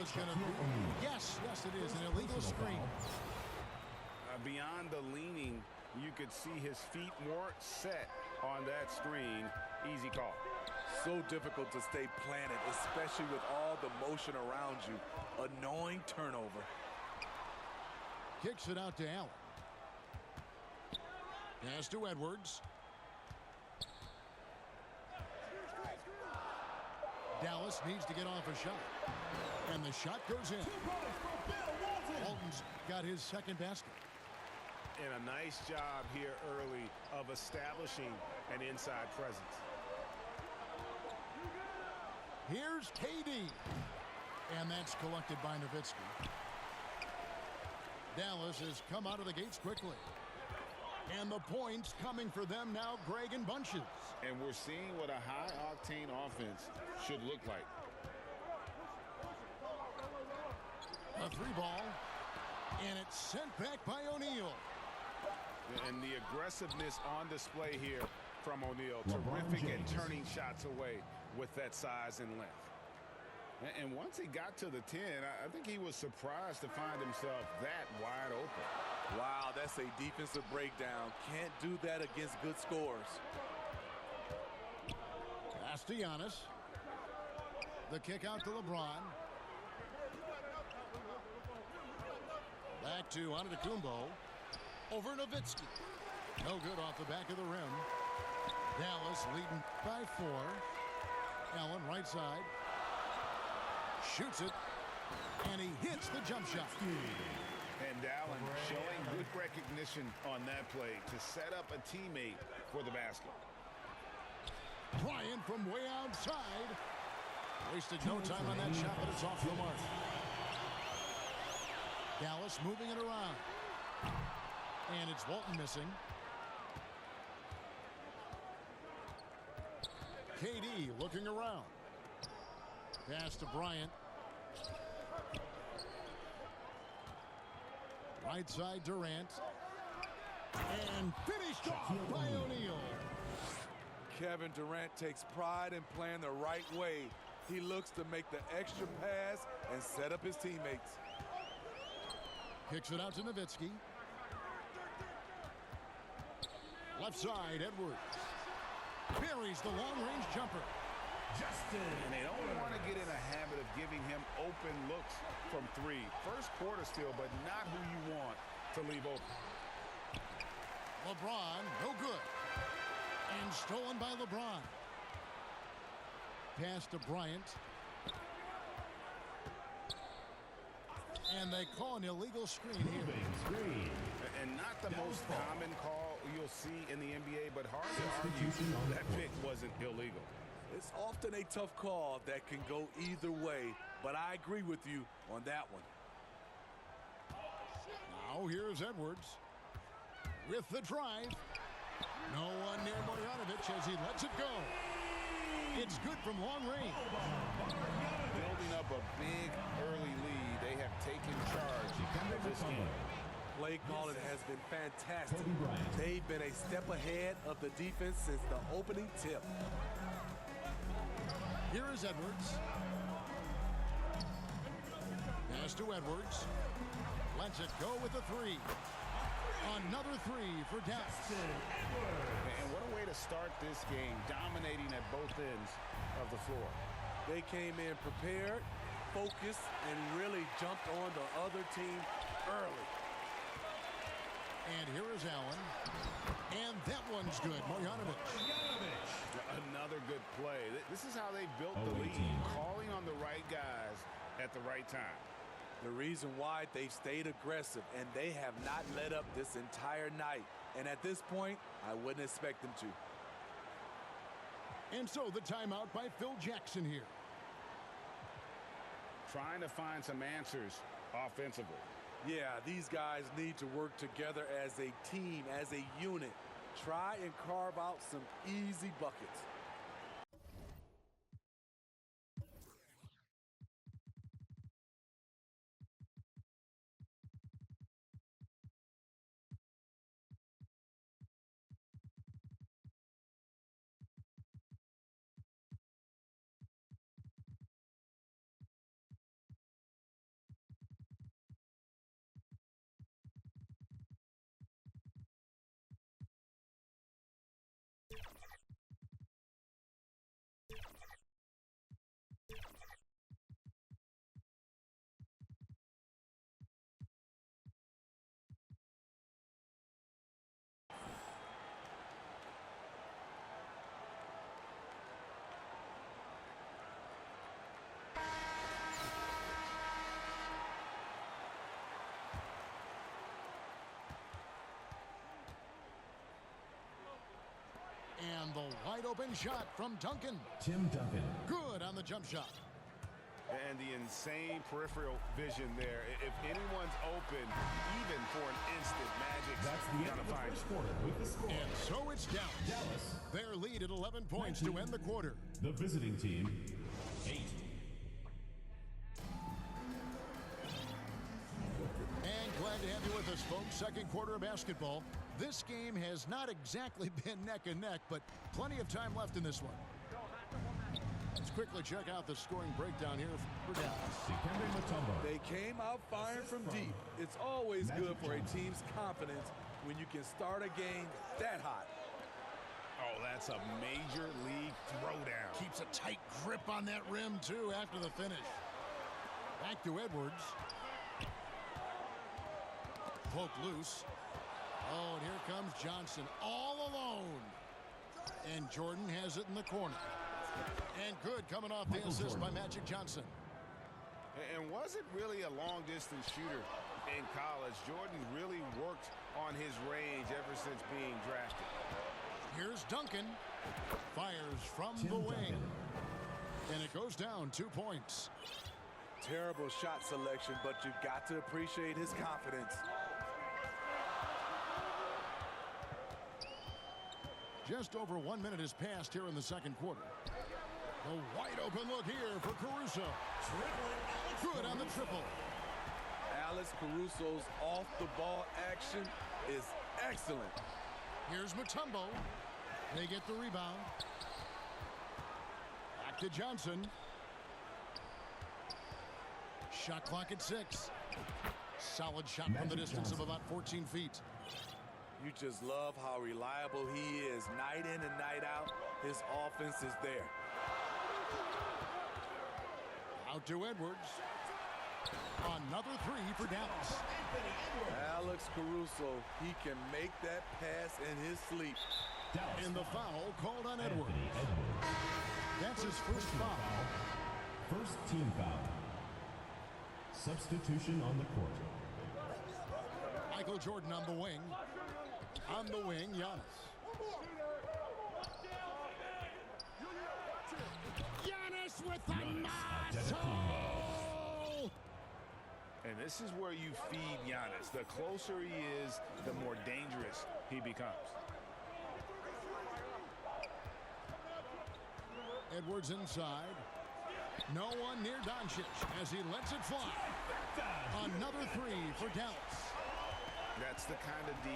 is going to be, yes, it is an illegal screen. Beyond the leaning, you could see his feet more set on that screen. Easy call. So difficult to stay planted, especially with all the motion around you. Annoying turnover. Kicks it out to Allen. Pass to Edwards. Dallas needs to get off a shot. And the shot goes in. Walton's got his second basket. And a nice job here early of establishing an inside presence. Here's KD. And that's collected by Nowitzki. Dallas has come out of the gates quickly. And the points coming for them now, Greg, in bunches. And we're seeing what a high-octane offense should look like. A three ball. And it's sent back by O'Neal. And the aggressiveness on display here from O'Neal. Terrific at turning shots away with that size and length. And once he got to the 10, I think he was surprised to find himself that wide open. Wow, that's a defensive breakdown. Can't do that against good scores. Pass to Giannis. The kick out to LeBron. Back to Antetokounmpo. Over Nowitzki. No good off the back of the rim. Dallas leading by 4. Allen right side. Shoots it. And he hits the jump shot. And Allen showing good recognition on that play to set up a teammate for the basket. Bryant from way outside. Wasted no time on that shot, but it's off the mark. Dallas moving it around. And it's Walton missing. KD looking around. Pass to Bryant. Right side Durant. And finished off by O'Neal. Kevin Durant takes pride in playing the right way. He looks to make the extra pass and set up his teammates. Kicks it out to Nowitzki. Left side, Edwards. Buries the long-range jumper. And they don't want to get in a habit of giving him open looks from 3. First quarter still, but not who you want to leave open. LeBron, no good. And stolen by LeBron. Pass to Bryant. And they call an illegal screen here. And not the most common call you'll see in the NBA, but hard to argue that pick wasn't illegal. It's often a tough call that can go either way, but I agree with you on that one. Now here's Edwards with the drive. No one near Marjanovic as he lets it go. It's good from long range. Building up a big early lead, they have taken charge of this game. Play calling has been fantastic. They've been a step ahead of the defense since the opening tip. Here is Edwards. Pass to Edwards. Lets it go with the 3. Another 3 for Dallas. And what a way to start this game, dominating at both ends of the floor. They came in prepared, focused, and really jumped on the other team early. And here is Allen. And that one's good. Marjanovic. Another good play. This is how they built the lead, calling on the right guys at the right time. The reason why they've stayed aggressive, and they have not let up this entire night. And at this point, I wouldn't expect them to. And so the timeout by Phil Jackson here. Trying to find some answers offensively. Yeah, these guys need to work together as a team, as a unit. Try and carve out some easy buckets. wide open shot from Duncan. Tim Duncan. Good on the jump shot. And the insane peripheral vision there. If anyone's open, even for an instant, Magic's That's the end of the first quarter with the score. And so it's down. Dallas. Their lead at 11 points to end the quarter. The visiting team, 8. And glad to have you with us, folks. Second quarter of basketball. This game has not exactly been neck and neck, but plenty of time left in this one. Let's quickly check out the scoring breakdown here for Dallas. Dikembe Mutombo. They came out firing from deep. It's always good for a team's confidence when you can start a game that hot. Oh, that's a major league throwdown. Keeps a tight grip on that rim, too, after the finish. Back to Edwards. Poke loose. Oh, and here comes Johnson all alone. And Jordan has it in the corner. And good coming off the assist by Magic Johnson. And wasn't really a long-distance shooter in college. Jordan really worked on his range ever since being drafted. Here's Duncan. Fires from Tim the wing. Duncan. And it goes down 2 points. Terrible shot selection, but you've got to appreciate his confidence. Just over 1 minute has passed here in the second quarter. A wide open look here for Caruso. Good on the triple. Alex Caruso's off-the-ball action is excellent. Here's Mutombo. They get the rebound. Back to Johnson. Shot clock at 6. Solid shot from the distance of about 14 feet. You just love how reliable he is night in and night out. His offense is there. Out to Edwards. Another 3 for Dallas. Alex Caruso, he can make that pass in his sleep. Dallas. And the foul called on Edwards. Anthony Edwards. That's his first foul. First team foul. Substitution on the court. Michael Jordan on the wing. On the wing, Giannis. Giannis with the muscle! And this is where you feed Giannis. The closer he is, the more dangerous he becomes. Edwards inside. No one near Doncic as he lets it fly. Another 3 for Dallas. That's the kind of D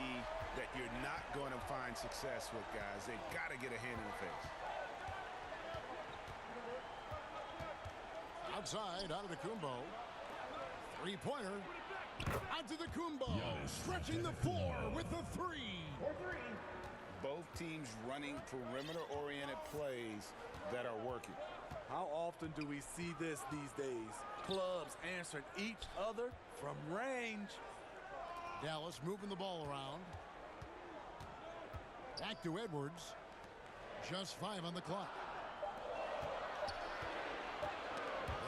that you're not going to find success with, guys. They've got to get a hand in the face. Outside, Antetokounmpo. Three-pointer. Antetokounmpo stretching the floor with the 3. Both teams running perimeter-oriented plays that are working. How often do we see this these days? Clubs answering each other from range. Dallas moving the ball around. Back to Edwards. Just 5 on the clock.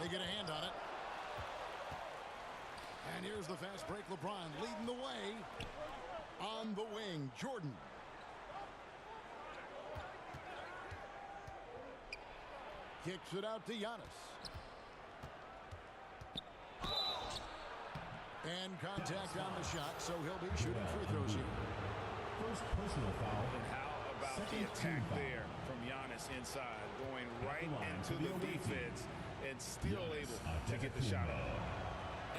They get a hand on it. And here's the fast break. LeBron leading the way. On the wing, Jordan. Kicks it out to Giannis. And contact on the shot, so he'll be shooting free throws here. First personal foul. And how about the Second attack team foul. there from Giannis inside, going right line into to the the away defense and still Giannis able to get the shot off.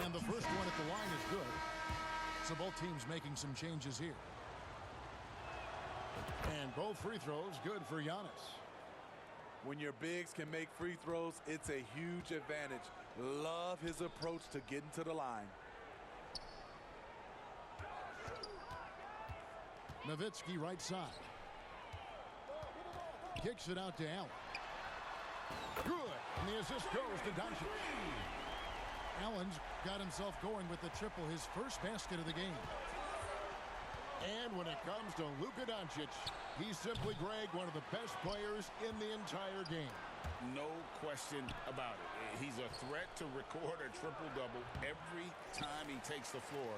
And the first one at the line is good. So both teams making some changes here. And both free throws good for Giannis. When your bigs can make free throws, it's a huge advantage. Love his approach to getting to the line. Nowitzki right side. Kicks it out to Allen. Good. And the assist goes to Doncic. Allen's got himself going with the triple, his first basket of the game. And when it comes to Luka Doncic, he's simply, Greg, one of the best players in the entire game. No question about it. He's a threat to record a triple-double every time he takes the floor.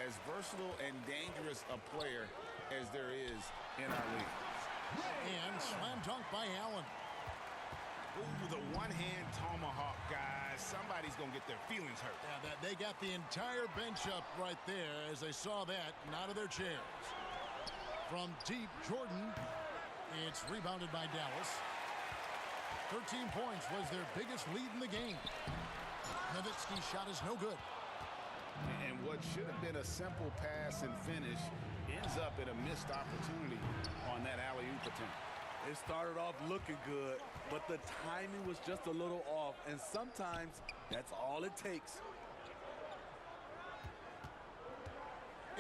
As versatile and dangerous a player as there is in our league. And slam dunk by Allen. Ooh, the one-hand tomahawk, guys. Somebody's going to get their feelings hurt. Yeah, they got the entire bench up right there as they saw that and out of their chairs. From deep, Jordan. It's rebounded by Dallas. 13 points was their biggest lead in the game. Nowitzki's shot is no good. And what should have been a simple pass and finish ends up in a missed opportunity on that alley-oop attempt. It started off looking good, but the timing was just a little off, and sometimes that's all it takes.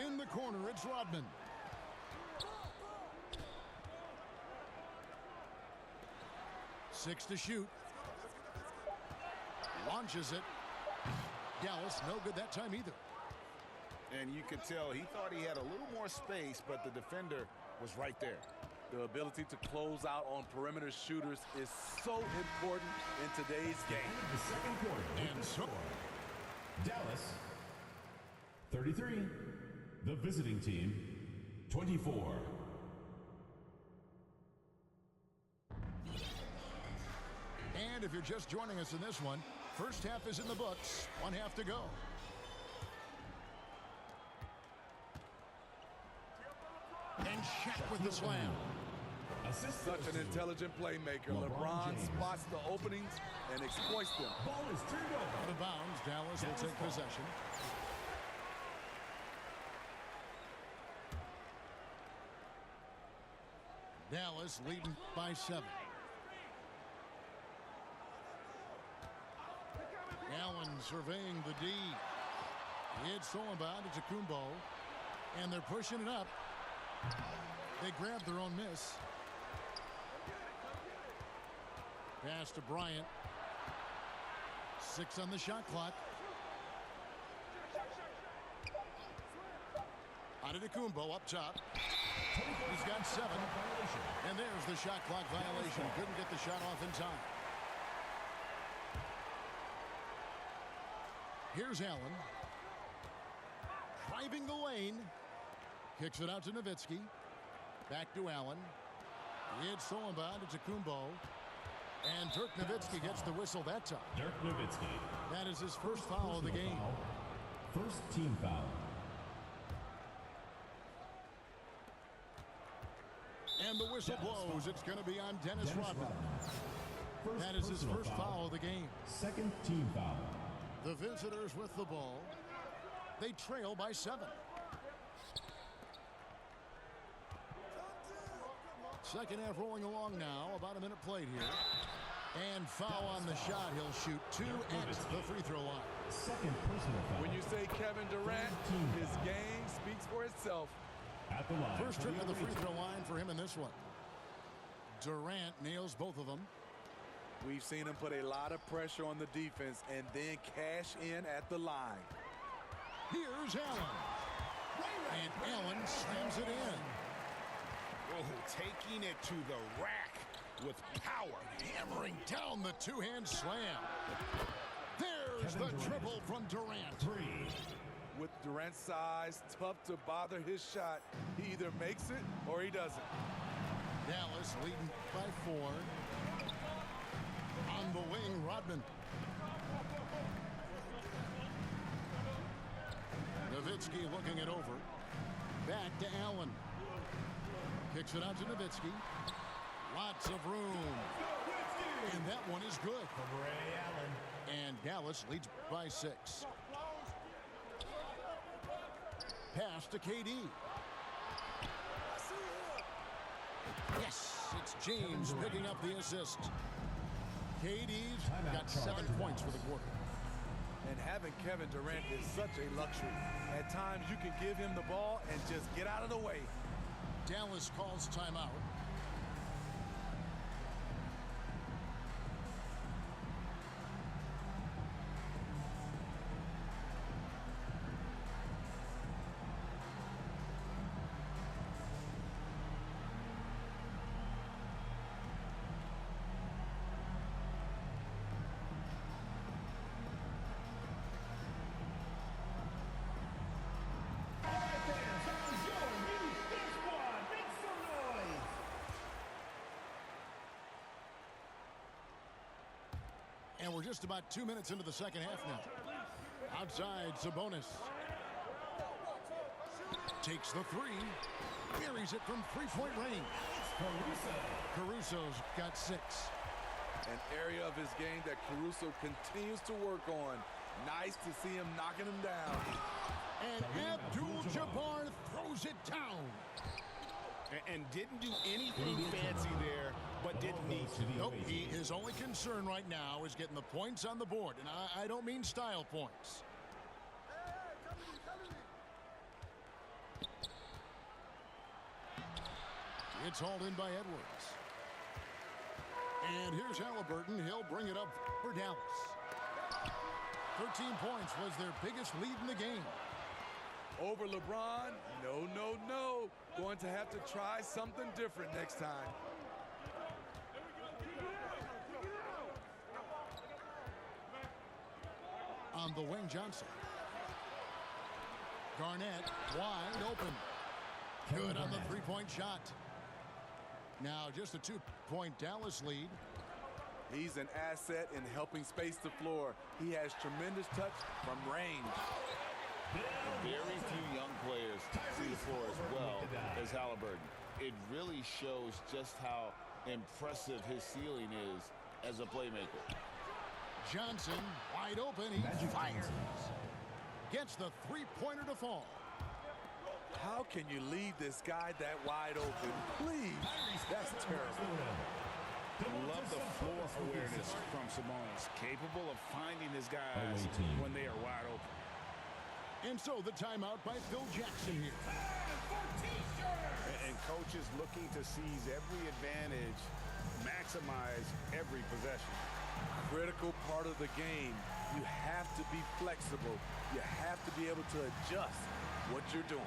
In the corner, it's Rodman. Six to shoot. Launches it. Dallas, no good that time either. And you could tell he thought he had a little more space, but the defender was right there. The ability to close out on perimeter shooters is so important in today's game. End of the second quarter. And And so- score. Dallas 33. The visiting team 24. And if you're just joining us in this one, first half is in the books. One half to go. And Shaq with the slam. Assist Such goes an to intelligent playmaker. LeBron LeBron James. spots the openings and exploits them. Ball is turned over. Out of bounds. Dallas will take possession. Dallas leading by 7. Allen surveying the D. It's stolen by Antetokounmpo. And they're pushing it up. They grab their own miss. Pass to Bryant. 6 on the shot clock. Antetokounmpo up top. He's got 7. And there's the shot clock violation. Couldn't get the shot off in time. Here's Allen. Driving the lane. Kicks it out to Nowitzki. Back to Allen. It's stolen by Antetokounmpo. And Dirk Nowitzki gets the whistle that time. Dirk Nowitzki. That is his first foul of the Personal game. foul. First team foul. And the whistle blows. It's going to be on Dennis Rodman. First That is his personal first foul of the game. Second team foul. The visitors with the ball. They trail by 7. Second half rolling along now. About a minute played here. And foul on the shot. He'll shoot 2 at the free throw line. Second personal foul. When you say Kevin Durant, his game speaks for itself. At the line. First trip to the free throw line for him in this one. Durant nails both of them. We've seen him put a lot of pressure on the defense and then cash in at the line. Here's Allen. And Allen slams it in. Oh, taking it to the rack with power. Hammering down the two-hand slam. There's Kevin the Durant. triple from Durant. 3. With Durant's size, tough to bother his shot. He either makes it or he doesn't. Dallas leading by 4. On the wing, Rodman. Nowitzki looking it over. Back to Allen. Kicks it out to Nowitzki. Lots of room. And that one is good. From Ray Allen. And Dallas leads by 6. Pass to KD. Yes, it's James picking up the assist. KD's got 7 points for the quarter. And having Kevin Durant is such a luxury. At times you can give him the ball and just get out of the way. Dallas calls timeout. And we're just about 2 minutes into the second half now. Outside, Sabonis. Takes the three. Buries it from three-point range. Caruso's got 6. An area of his game that Caruso continues to work on. Nice to see him knocking him down. And Abdul-Jabbar throws it down. And didn't do anything fancy there, but didn't need to. Nope, his only concern right now is getting the points on the board. And I don't mean style points. It's hauled in by Edwards. And here's Halliburton. He'll bring it up for Dallas. 13 points was their biggest lead in the game. Over LeBron? No, no, no. Going to have to try something different next time. On the wing, Johnson. Garnett wide open. Good on the three-point shot. Now just a 2-point Dallas lead. He's an asset in helping space the floor. He has tremendous touch from range. Very few young players see the floor as well as Halliburton. It really shows just how impressive his ceiling is as a playmaker. Johnson wide open. He fires. Gets the three-pointer to fall. How can you leave this guy that wide open? Please. That's terrible. Love the floor awareness from Sabonis. Capable of finding his guys when they are wide open. And so the timeout by Phil Jackson here. And coaches looking to seize every advantage, maximize every possession. Critical part of the game. You have to be flexible. You have to be able to adjust what you're doing.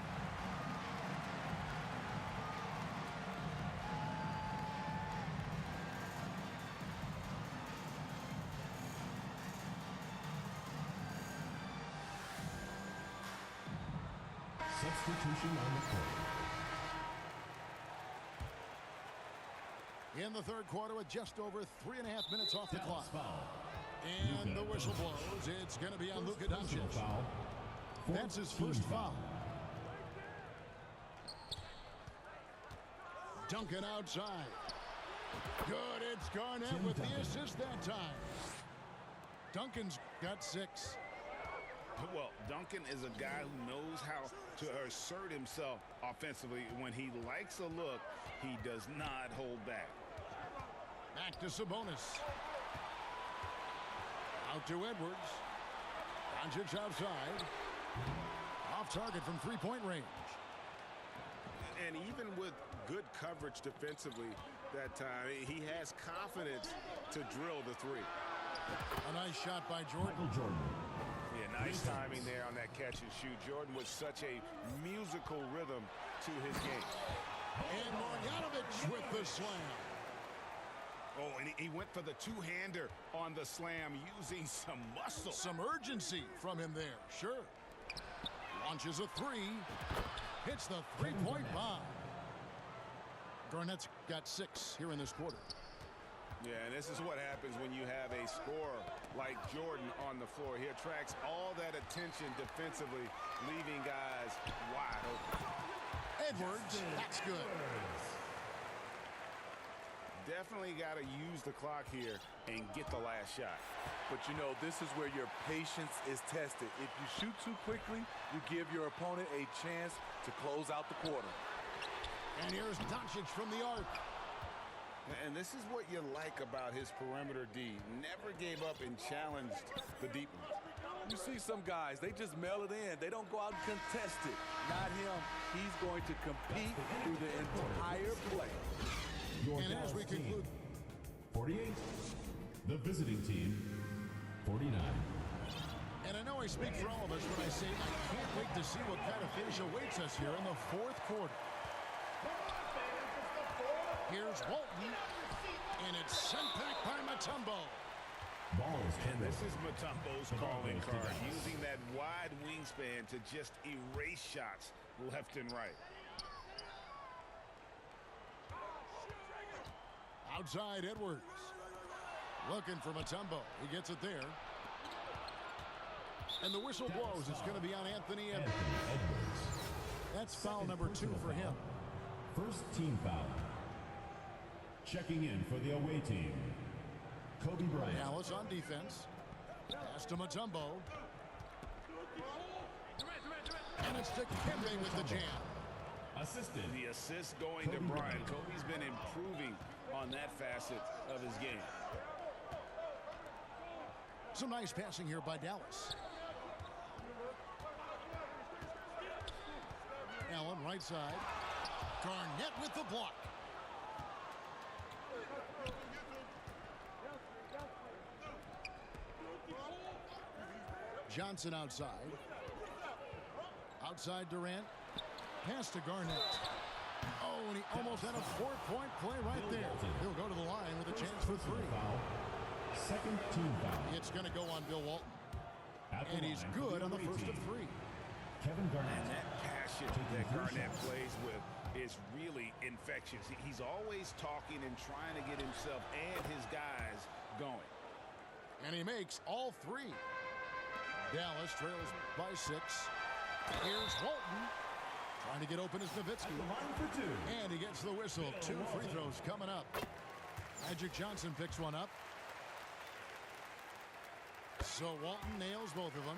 Substitution on the court. In the third quarter with just over 3.5 minutes off the clock. Foul. And the whistle blows. It's going to be on Luka Doncic. Foul. That's his first foul. Duncan outside. Good. It's Garnett with the assist that time. Duncan's got 6. Well, Duncan is a guy who knows how to assert himself offensively. When he likes a look, he does not hold back. Back to Sabonis. Out to Edwards. Doncic outside. Off target from three-point range. And even with good coverage defensively that time, he has confidence to drill the three. A nice shot by Jordan. Michael Jordan. Yeah, nice timing there on that catch and shoot. Jordan with such a musical rhythm to his game. And Marjanovic with the slam. Oh, and he went for the two-hander on the slam using some muscle. Some urgency from him there, sure. Launches a three. Hits the three-point bomb. Garnett's got 6 here in this quarter. Yeah, and this is what happens when you have a scorer like Jordan on the floor. He attracts all that attention defensively, leaving guys wide open. Edwards, that's good. Definitely got to use the clock here and get the last shot. But you know, this is where your patience is tested. If you shoot too quickly, you give your opponent a chance to close out the quarter. And here's Doncic from the arc. And this is what you like about his perimeter D. Never gave up and challenged the deep ones. You see some guys, they just mail it in. They don't go out and contest it. Not him. He's going to compete through the entire play. And as we conclude, 48. The visiting team, 49. and I know I speak for all of us when I say I can't wait to see what kind of finish awaits us here in the fourth quarter. Here's Walton, and it's sent back by Mutombo. Ball is And this is Mutombo's calling card, using that wide wingspan to just erase shots left and right. Outside Edwards. Looking for Mutombo. He gets it there. And the whistle blows. It's going to be on Anthony Edwards. That's foul number 2 for him. First team foul. Checking in for the away team, Kobe Bryant. Dallas on defense. Pass to Mutombo. And it's to Kembe with the jam. Assisted. The assist going to Bryant. Kobe's been improving on that facet of his game. Some nice passing here by Dallas. Allen right side. Garnett with the block. Johnson outside. Outside Durant. Pass to Garnett. Oh, and he almost had a 4-point play right there. He'll go to the line with a chance for 3. Second team foul. It's going to go on Bill Walton. And he's line good for on the away first team, of 3. Kevin Garnett. And that passion that Garnett plays with is really infectious. He's always talking and trying to get himself and his guys going. And he makes all 3. Dallas trails by 6. Here's Walton. Trying to get open is Nowitzki. Line for 2. And he gets the whistle. 2 free throws coming up. Magic Johnson picks one up. So Walton nails both of them.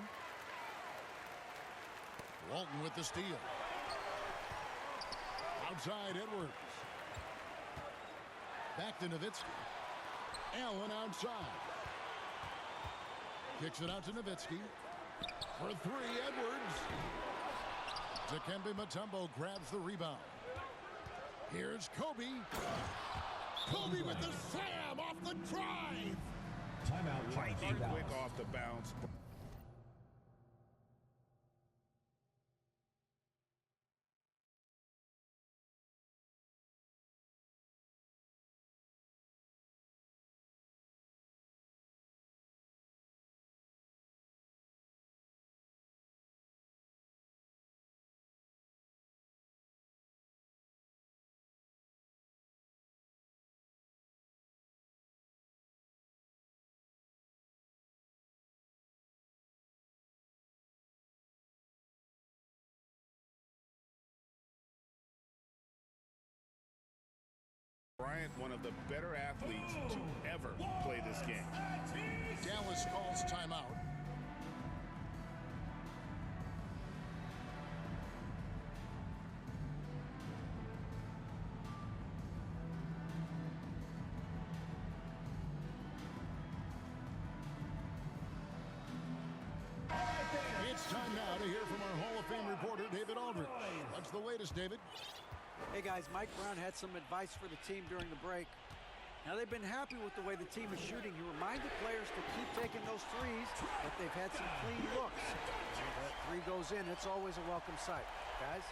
Walton with the steal. Outside Edwards. Back to Nowitzki. Allen outside. Kicks it out to Nowitzki. For 3, Edwards. Dikembe Mutombo grabs the rebound. Here's Kobe. Kobe with the slam off the drive. Timeout. Lightning quick off the bounce. Bryant, one of the better athletes to ever play this game. Dallas calls timeout. It's time now to hear from our Hall of Fame reporter, David Aldridge. What's the latest, David? Hey guys, Mike Brown had some advice for the team during the break. Now they've been happy with the way the team is shooting. He reminded players to keep taking those threes, but they've had some clean looks. When that 3 goes in, it's always a welcome sight. Guys?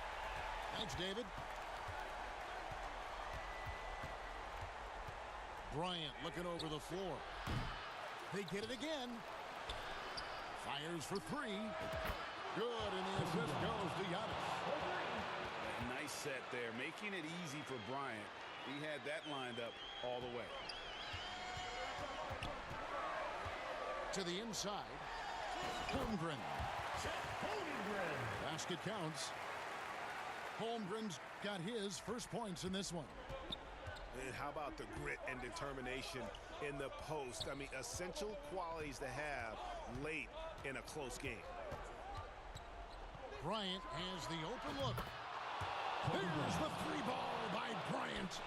Thanks, David. Bryant looking over the floor. They get it again. Fires for 3. Good, and the assist goes to Giannis. Nice set there, making it easy for Bryant. He had that lined up all the way. To the inside. Holmgren. Basket counts. Holmgren's got his first points in this one. And how about the grit and determination in the post? I mean, essential qualities to have late in a close game. Bryant has the open look. There's the 3-ball by Bryant.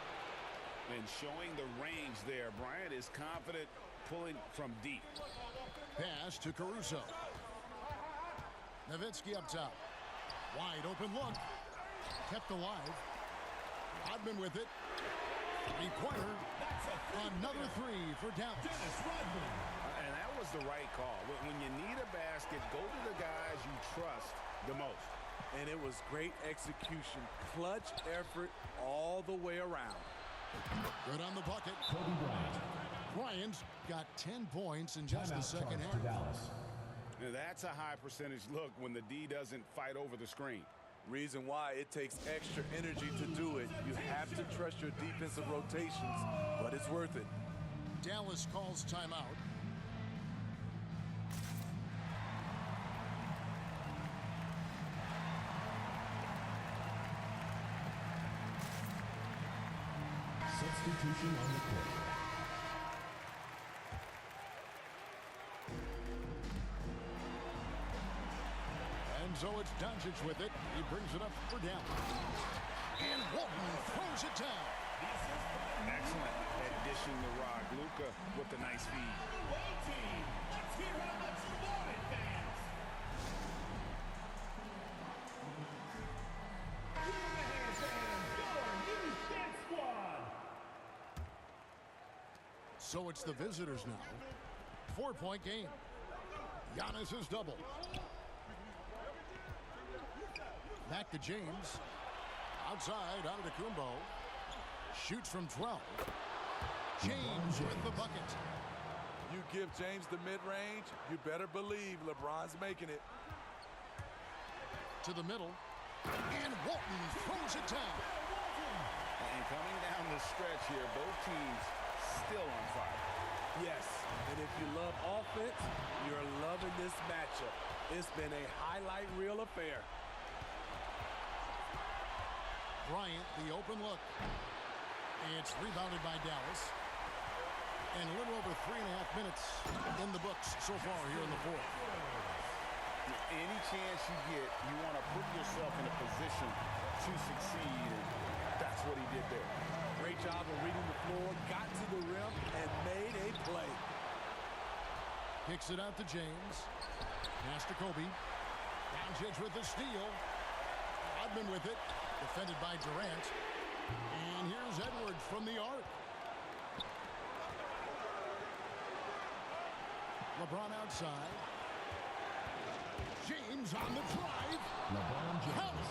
And showing the range there, Bryant is confident pulling from deep. Pass to Caruso. Nowitzki up top. Wide open look. Kept alive. Rodman with it. 3-pointer. Another 3 for Dallas. And that was the right call. When you need a basket, go to the guys you trust the most. And it was great execution. Clutch effort all the way around. Good on the bucket. Kobe Bryant. Bryant's got 10 points in just the Timeout second charge half. for Dallas. Now, that's a high percentage look when the D doesn't fight over the screen. Reason why it takes extra energy to do it. You have to trust your defensive rotations, but it's worth it. Dallas calls timeout. Substitution on the court. And so it's Doncic with it. He brings it up for Dallas. And Walton throws it down. Excellent at dishing the rock. Luka with the nice feed. Let's hear how much you want it, fans. Give them a hand, fans. Your new Dance Squad. So it's the visitors now. 4-point game. Giannis is double. Back to James. Outside, Antetokounmpo. Shoots from 12. James with the bucket. You give James the mid-range, you better believe LeBron's making it. To the middle. And Walton throws it down. And coming down the stretch here, both teams still on fire. Yes, and if you love offense, you're loving this matchup. It's been a highlight reel affair. Bryant, the open look. It's rebounded by Dallas. And a little over 3.5 minutes in the books so far here in the fourth. Any chance you get, you want to put yourself in a position to succeed, and that's what he did there. Great job of reading the floor, got to the rim, and made a play. Kicks it out to James. Pass to Kobe. Doncic with the steal. Rodman with it. Defended by Durant. And here's Edwards from the arc. LeBron outside. James on the drive. LeBron James.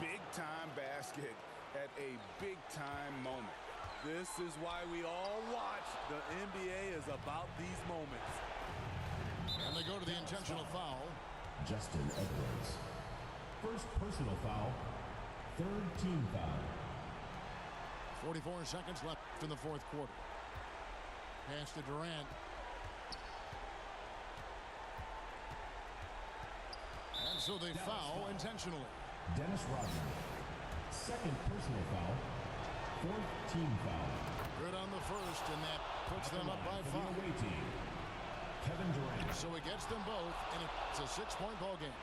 Big-time basket at a big-time moment. This is why we all watch. The NBA is about these moments. And they go to the intentional foul. Justin Edwards. First personal foul. Third team foul. 44 seconds left in the fourth quarter. Pass to Durant. And so they foul intentionally. Dennis Rodman. Second personal foul. Fourth team foul. Good on the first, and that puts them up by For the 5. away team, Kevin Durant. So he gets them both, and it's a 6-point ball game.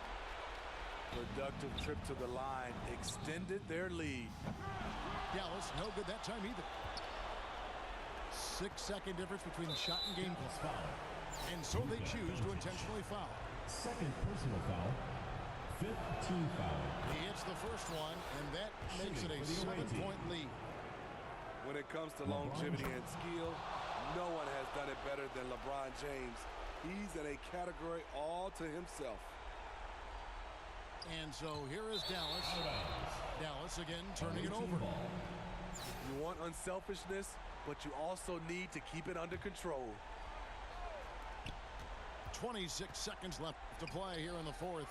Productive trip to the line extended their lead. Dallas, no good that time either. 6-second difference between shot and game Plus clock. foul. And so they choose to intentionally foul. Second personal foul. Fifth team foul. He hits the first one, and that makes it a Shooting for the away team. 7-point lead. When it comes to LeBron longevity James. and skill, no one has done it better than LeBron James. He's in a category all to himself. And so here is Dallas. Out of bounds. Dallas again turning it Away team over. ball. You want unselfishness, but you also need to keep it under control. 26 seconds left to play here in the fourth.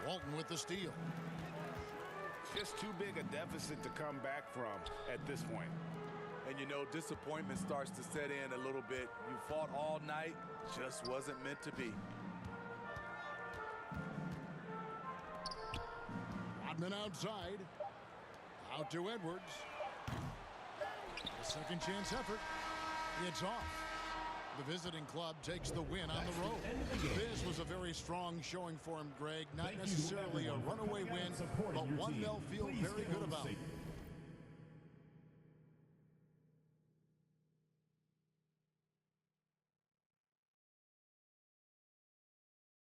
Walton with the steal. Just too big a deficit to come back from at this point. And you know, disappointment starts to set in a little bit. You fought all night, just wasn't meant to be. Rodman outside. Out to Edwards. A second chance effort. It's off. The visiting club takes the win on the road. This was a very strong showing for him, Greg. Not necessarily a runaway win, but one they'll feel very good about.